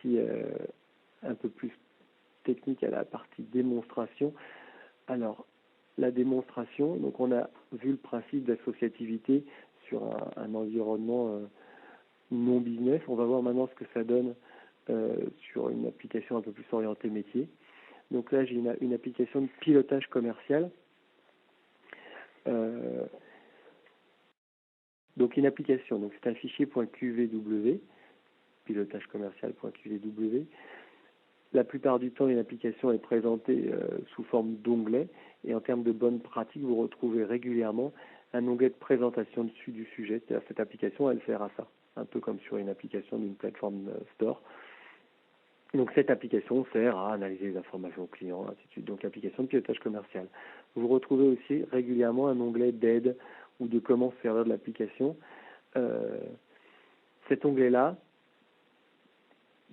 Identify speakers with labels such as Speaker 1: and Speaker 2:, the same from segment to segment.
Speaker 1: partie un peu plus technique, à la partie démonstration. Alors, la démonstration, donc on a vu le principe d'associativité sur un environnement non business. On va voir maintenant ce que ça donne sur une application un peu plus orientée métier. Donc là, j'ai une application de pilotage commercial. Donc une application, donc c'est un fichier .qvw, pilotage commercial.qvw. La plupart du temps, une application est présentée sous forme d'onglet, et en termes de bonnes pratiques, vous retrouvez régulièrement un onglet de présentation dessus du sujet. C'est-à-dire cette application, elle sert à ça, un peu comme sur une application d'une plateforme store. Donc cette application sert à analyser les informations clients, ainsi de suite. Donc l'application de pilotage commercial. Vous retrouvez aussi régulièrement un onglet d'aide ou de comment se servir de l'application. Cet onglet-là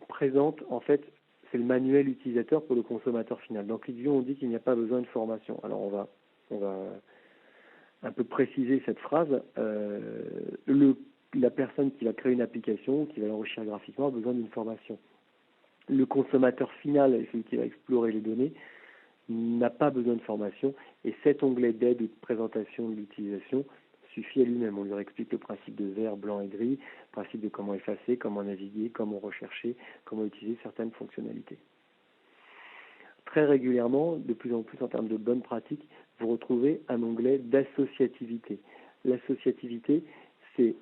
Speaker 1: présente, en fait, c'est le manuel utilisateur pour le consommateur final. Dans ClickView, on dit qu'il n'y a pas besoin de formation. Alors on va un peu préciser cette phrase. La personne qui va créer une application, qui va l'enrichir graphiquement, a besoin d'une formation. Le consommateur final, celui qui va explorer les données, n'a pas besoin de formation, et cet onglet d'aide ou de présentation de l'utilisation suffit à lui-même. On lui explique le principe de vert, blanc et gris, le principe de comment effacer, comment naviguer, comment rechercher, comment utiliser certaines fonctionnalités. Très régulièrement, de plus en plus en termes de bonnes pratiques, vous retrouvez un onglet d'associativité. L'associativité, c'est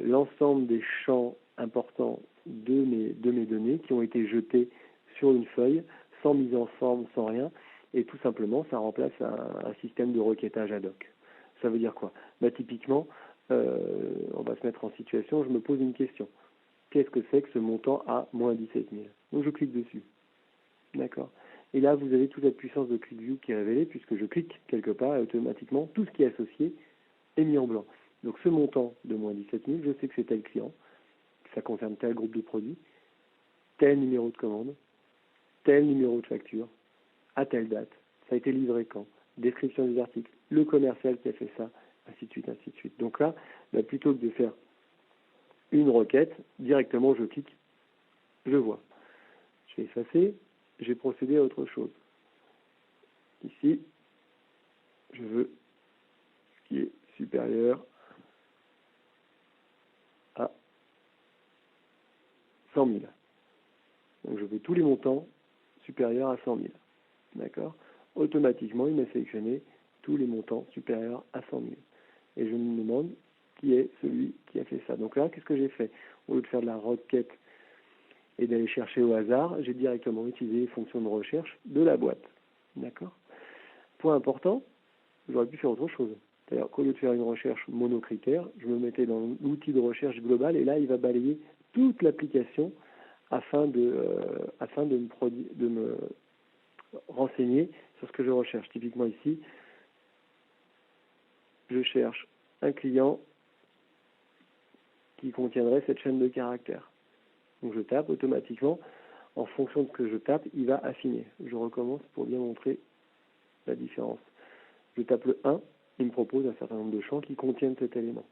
Speaker 1: l'ensemble des champs importants de mes données qui ont été jetés sur une feuille, sans mise en forme, sans rien, et tout simplement, ça remplace un système de requêtage ad hoc. Ça veut dire quoi? Typiquement, on va se mettre en situation, je me pose une question. Qu'est-ce que c'est que ce montant à moins 17 000? Donc je clique dessus. D'accord. Et là, vous avez toute la puissance de ClickView qui est révélée, puisque je clique quelque part et automatiquement, tout ce qui est associé est mis en blanc. Donc ce montant de moins 17 000, je sais que c'est tel client, que ça concerne tel groupe de produits, tel numéro de commande, tel numéro de facture, à telle date, ça a été livré quand, description des articles, le commercial qui a fait ça, ainsi de suite, ainsi de suite. Donc là, plutôt que de faire une requête, directement je clique, je vois. Je vais effacer, je vais procéder à autre chose. Ici, je veux ce qui est supérieur à 100 000. Donc je veux tous les montants supérieurs à 100 000. D'accord? Automatiquement, il m'a sélectionné tous les montants supérieurs à 100 000. Et je me demande qui est celui qui a fait ça. Donc là, qu'est-ce que j'ai fait? Au lieu de faire de la requête et d'aller chercher au hasard, j'ai directement utilisé les fonctions de recherche de la boîte. D'accord? Point important, j'aurais pu faire autre chose. C'est-à-dire qu'au lieu de faire une recherche monocritère, je me mettais dans l'outil de recherche global et là, il va balayer toute l'application afin de me renseigner sur ce que je recherche. Typiquement ici, je cherche un client qui contiendrait cette chaîne de caractères. Donc je tape automatiquement, en fonction de ce que je tape, il va affiner. Je recommence pour bien montrer la différence. Je tape le 1, il me propose un certain nombre de champs qui contiennent cet élément.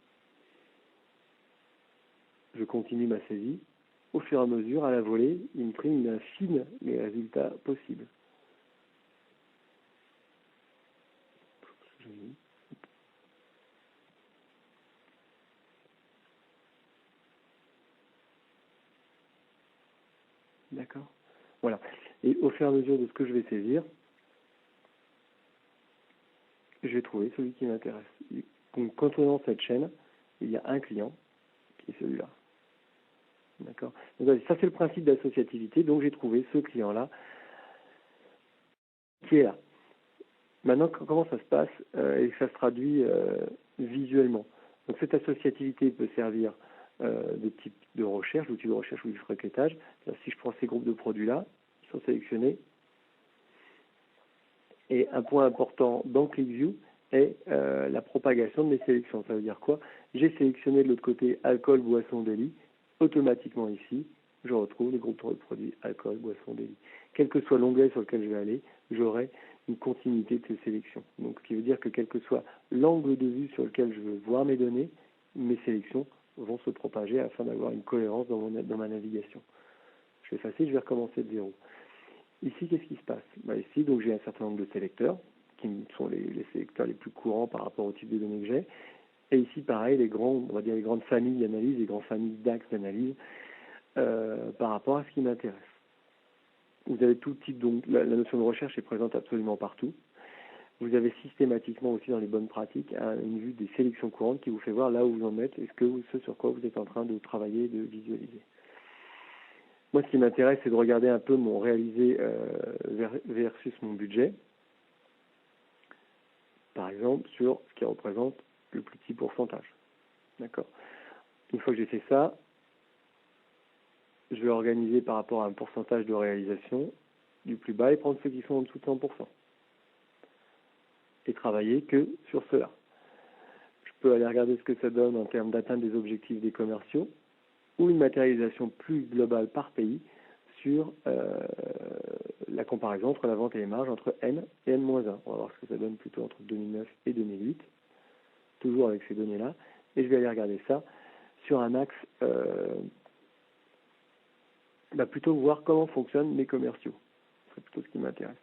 Speaker 1: Je continue ma saisie. Au fur et à mesure, à la volée, il me affine les résultats possibles. D'accord. Voilà. Et au fur et à mesure de ce que je vais saisir, je vais trouver celui qui m'intéresse. Donc, contenant cette chaîne, il y a un client qui est celui-là. D'accord. Donc, ça, c'est le principe d'associativité. Donc, j'ai trouvé ce client-là qui est là. Maintenant, comment ça se passe et que ça se traduit visuellement? Donc, cette associativité peut servir de type de recherche, d'outil de recherche ou du requêtage. Si je prends ces groupes de produits-là, ils sont sélectionnés. Et un point important dans ClickView est la propagation de mes sélections. Ça veut dire quoi? J'ai sélectionné de l'autre côté alcool, boisson, délit. Automatiquement ici, je retrouve les groupes de produits alcool, boisson, délit. Quel que soit l'onglet sur lequel je vais aller, j'aurai une continuité de ces sélections. Donc, ce qui veut dire que quel que soit l'angle de vue sur lequel je veux voir mes données, mes sélections vont se propager afin d'avoir une cohérence dans ma navigation. Je c'est facile, je vais recommencer de zéro. Ici, qu'est-ce qui se passe? Ici, donc j'ai un certain nombre de sélecteurs, qui sont les sélecteurs les plus courants par rapport au type de données que j'ai. Et ici, pareil, on va dire les grandes familles d'analyse, les grandes familles d'axes d'analyse par rapport à ce qui m'intéresse. Vous avez tout type, donc la notion de recherche est présente absolument partout. Vous avez systématiquement aussi dans les bonnes pratiques une vue des sélections courantes qui vous fait voir là où vous en êtes et ce sur quoi vous êtes en train de travailler, de visualiser. Moi, ce qui m'intéresse, c'est de regarder un peu mon réalisé versus mon budget. Par exemple, sur ce qui représente le plus petit pourcentage. D'accord. Une fois que j'ai fait ça, je vais organiser par rapport à un pourcentage de réalisation du plus bas et prendre ceux qui sont en dessous de 100%. Et travailler que sur cela. Je peux aller regarder ce que ça donne en termes d'atteinte des objectifs des commerciaux ou une matérialisation plus globale par pays sur la comparaison entre la vente et les marges entre N et N-1. On va voir ce que ça donne plutôt entre 2009 et 2008, toujours avec ces données-là. Et je vais aller regarder ça sur un axe, plutôt voir comment fonctionnent mes commerciaux. C'est plutôt ce qui m'intéresse.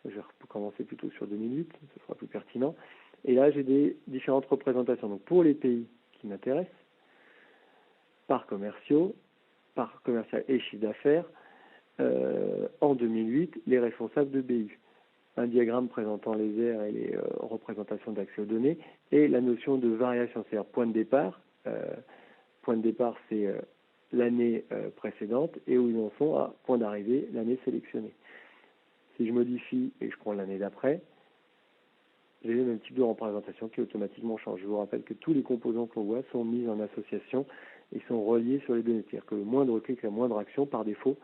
Speaker 1: Je vais commencer plutôt sur 2008, ce sera plus pertinent. Et là, j'ai des différentes représentations. Donc pour les pays qui m'intéressent, par commercial et chiffre d'affaires, en 2008, les responsables de BU. Un diagramme présentant les aires et les représentations d'accès aux données et la notion de variation, c'est-à-dire point de départ. Point de départ, c'est l'année précédente et où ils en sont à point d'arrivée, l'année sélectionnée. Si je modifie et je prends l'année d'après, j'ai le même type de représentation qui automatiquement change. Je vous rappelle que tous les composants qu'on voit sont mis en association et sont reliés sur les données. C'est-à-dire que le moindre clic, la moindre action, par défaut,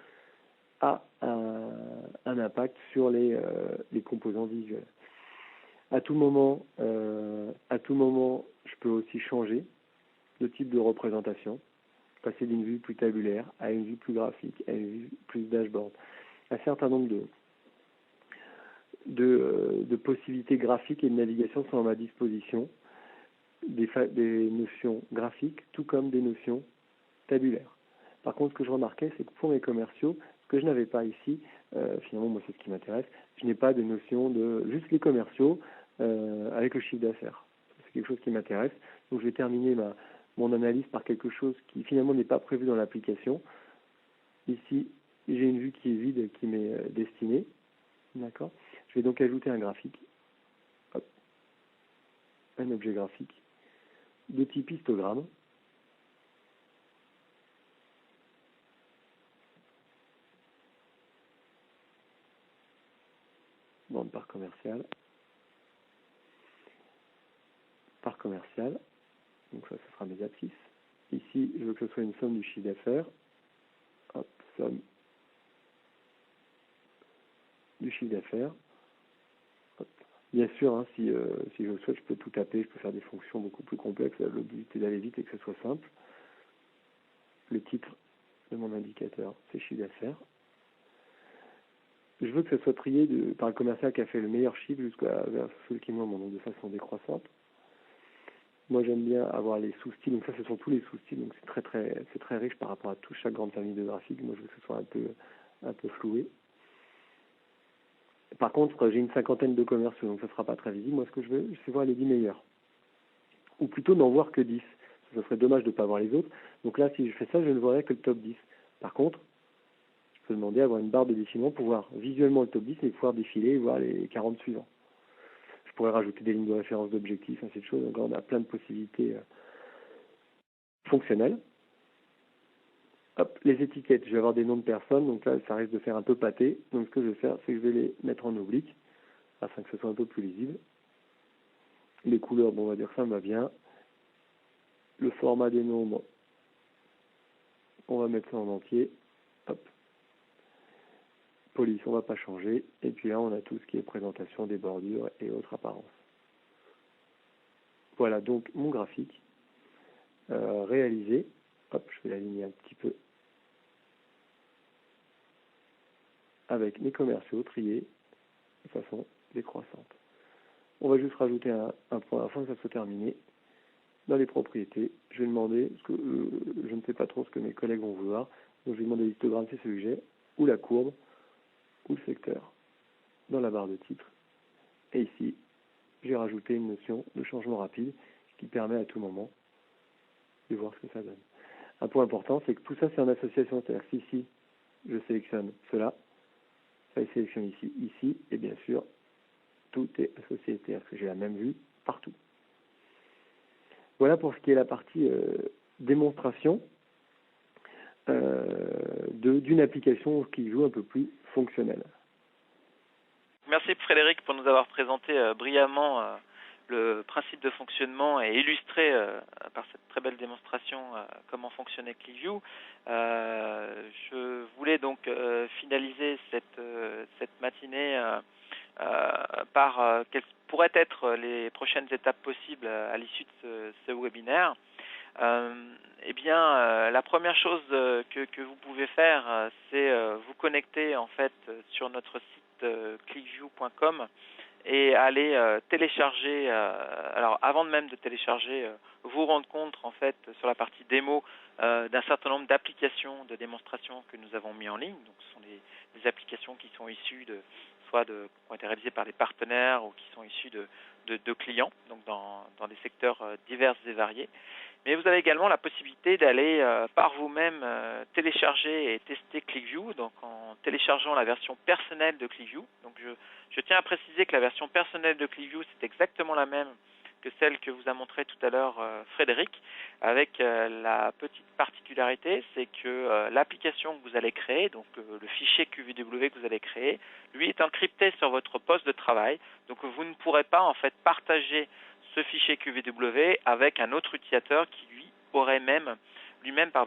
Speaker 1: a un impact sur les composants visuels. À tout moment, je peux aussi changer de type de représentation, passer d'une vue plus tabulaire à une vue plus graphique, à une vue plus dashboard. Un certain nombre de possibilités graphiques et de navigation sont à ma disposition, des notions graphiques, tout comme des notions tabulaires. Par contre, ce que je remarquais, c'est que pour mes commerciaux, ce que je n'avais pas ici, finalement, moi, c'est ce qui m'intéresse, je n'ai pas de notion de juste les commerciaux avec le chiffre d'affaires. C'est quelque chose qui m'intéresse. Donc, je vais terminer mon analyse par quelque chose qui, finalement, n'est pas prévu dans l'application. Ici, j'ai une vue qui est vide, qui m'est destinée. D'accord. Je vais donc ajouter un graphique. Hop. Un objet graphique de type histogramme. Bande par commercial. Par commercial. Donc ça, ce sera mes abscisses. Ici, je veux que ce soit une somme du chiffre d'affaires. Hop, somme du chiffre d'affaires. Bien sûr, hein, si je le souhaite, je peux tout taper, je peux faire des fonctions beaucoup plus complexes. Le but est d'aller vite et que ce soit simple. Le titre de mon indicateur, c'est chiffre d'affaires. Je veux que ça soit trié par le commercial qui a fait le meilleur chiffre jusqu'à celui qui me montre de façon décroissante. Moi, j'aime bien avoir les sous-styles. Donc ça, ce sont tous les sous-styles. Donc c'est très riche par rapport à chaque grande famille de graphiques. Moi, je veux que ce soit un peu floué. Par contre, j'ai une cinquantaine de commerciaux, donc ça ne sera pas très visible. Moi, ce que je veux, c'est voir les 10 meilleurs. Ou plutôt n'en voir que 10. Ça serait dommage de ne pas voir les autres. Donc là, si je fais ça, je ne verrai que le top 10. Par contre, je peux demander à avoir une barre de défilement pour voir visuellement le top 10 et pouvoir défiler et voir les 40 suivants. Je pourrais rajouter des lignes de référence d'objectifs, ainsi de choses. Donc là, on a plein de possibilités fonctionnelles. Hop, les étiquettes, je vais avoir des noms de personnes, donc là, ça risque de faire un peu pâté. Donc ce que je vais faire, c'est que je vais les mettre en oblique, afin que ce soit un peu plus lisible. Les couleurs, bon, on va dire ça me va bien. Le format des nombres, on va mettre ça en entier. Hop. Police, on ne va pas changer. Et puis là, on a tout ce qui est présentation des bordures et autres apparences. Voilà donc mon graphique réalisé. Hop, je vais l'aligner un petit peu avec mes commerciaux triés de façon décroissante. On va juste rajouter un point afin que ça soit terminé. Dans les propriétés, je vais demander, parce que je ne sais pas trop ce que mes collègues vont vouloir, Donc je lui demande l'histogramme, c'est celui que j'ai, ou la courbe, ou le secteur, dans la barre de titre. Et ici, j'ai rajouté une notion de changement rapide qui permet à tout moment de voir ce que ça donne. Un point important, c'est que tout ça, c'est en association. C'est-à-dire que ici, je sélectionne cela, ça il sélectionne ici, et bien sûr, tout est associé. C'est-à-dire que j'ai la même vue partout. Voilà pour ce qui est la partie démonstration d'une application qui joue un peu plus fonctionnelle.
Speaker 2: Merci Frédéric pour nous avoir présenté brillamment le principe de fonctionnement et illustré par cette très belle démonstration comment fonctionnait ClickView. Je voulais donc finaliser cette matinée par quelles pourraient être les prochaines étapes possibles à l'issue de ce webinaire. Eh bien, la première chose que vous pouvez faire, c'est vous connecter en fait sur notre site clickview.com et aller télécharger. Alors, avant de même de télécharger, vous rendre compte en fait sur la partie démo d'un certain nombre d'applications de démonstration que nous avons mis en ligne. Donc, ce sont des applications qui sont issues qui ont été réalisées par des partenaires ou qui sont issues de clients, donc dans des secteurs divers et variés. Mais vous avez également la possibilité d'aller par vous-même télécharger et tester ClickView, donc en téléchargeant la version personnelle de ClickView. Donc je tiens à préciser que la version personnelle de ClickView, c'est exactement la même que celle que vous a montré tout à l'heure Frédéric, avec la petite particularité, c'est que l'application que vous allez créer, donc le fichier QVW que vous allez créer, lui est encrypté sur votre poste de travail, donc vous ne pourrez pas en fait partager ce fichier QVW avec un autre utilisateur qui lui-même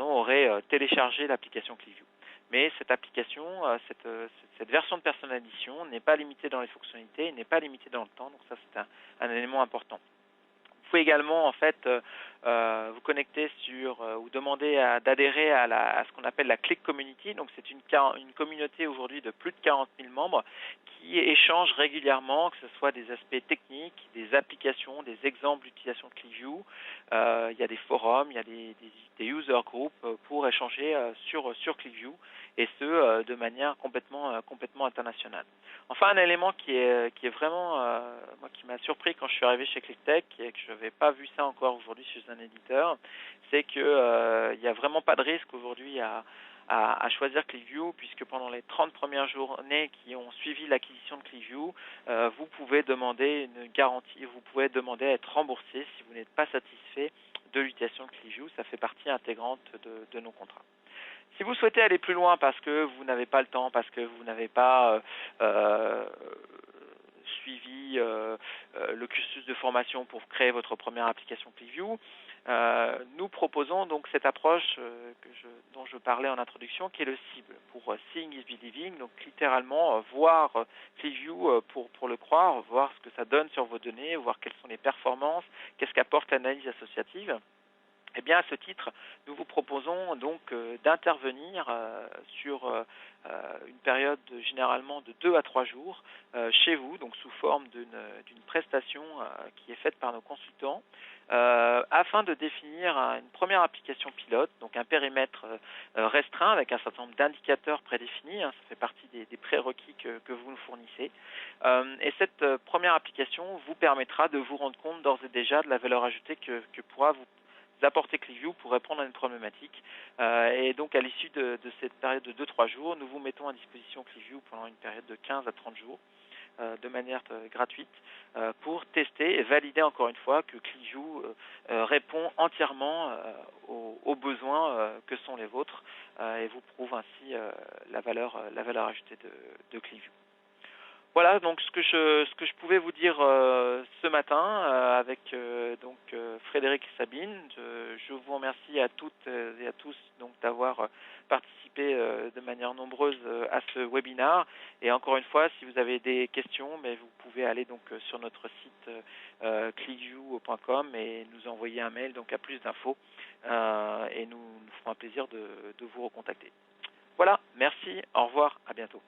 Speaker 2: aurait téléchargé l'application ClickView. Mais cette application, cette version de Personal Edition n'est pas limitée dans les fonctionnalités, n'est pas limitée dans le temps, donc ça c'est un élément important. Vous pouvez également en fait vous connecter ou demander d'adhérer à ce qu'on appelle la Click Community. Donc c'est une communauté aujourd'hui de plus de 40 000 membres qui échangent régulièrement, que ce soit des aspects techniques, des applications, des exemples d'utilisation de ClickView. Il y a des forums, il y a des user groups pour échanger sur ClickView, et ce de manière complètement internationale. Enfin, un élément qui est vraiment moi qui m'a surpris quand je suis arrivé chez ClickTech et que je n'avais pas vu ça encore aujourd'hui chez un éditeur, c'est que il n'y a vraiment pas de risque aujourd'hui à choisir ClickView, puisque pendant les 30 premières journées qui ont suivi l'acquisition de ClickView, vous pouvez demander une garantie, vous pouvez demander à être remboursé si vous n'êtes pas satisfait de l'utilisation de ClickView. Ça fait partie intégrante de nos contrats. Si vous souhaitez aller plus loin parce que vous n'avez pas le temps, parce que vous n'avez pas suivi le cursus de formation pour créer votre première application ClickView, nous proposons donc cette approche dont je parlais en introduction, qui est le cible pour Seeing is Believing, donc littéralement voir ClickView pour le croire, voir ce que ça donne sur vos données, voir quelles sont les performances, qu'est-ce qu'apporte l'analyse associative. Eh bien, à ce titre, nous vous proposons donc d'intervenir sur une période généralement de 2 à 3 jours chez vous, donc sous forme d'une prestation qui est faite par nos consultants, afin de définir une première application pilote, donc un périmètre restreint avec un certain nombre d'indicateurs prédéfinis. Ça fait partie des prérequis que vous nous fournissez. Et cette première application vous permettra de vous rendre compte d'ores et déjà de la valeur ajoutée que pourra vous apporter ClickView pour répondre à une problématique. Et donc à l'issue de cette période de 2-3 jours, nous vous mettons à disposition ClickView pendant une période de 15 à 30 jours de manière gratuite pour tester et valider encore une fois que ClickView répond entièrement aux besoins que sont les vôtres et vous prouve ainsi la valeur ajoutée de ClickView. Voilà donc ce que je pouvais vous dire ce matin avec Frédéric et Sabine. Je vous remercie à toutes et à tous donc d'avoir participé de manière nombreuse à ce webinaire. Et encore une fois, si vous avez des questions, mais vous pouvez aller donc sur notre site clickview.com et nous envoyer un mail donc à plus d'infos et nous ferons un plaisir de vous recontacter. Voilà, merci, au revoir, à bientôt.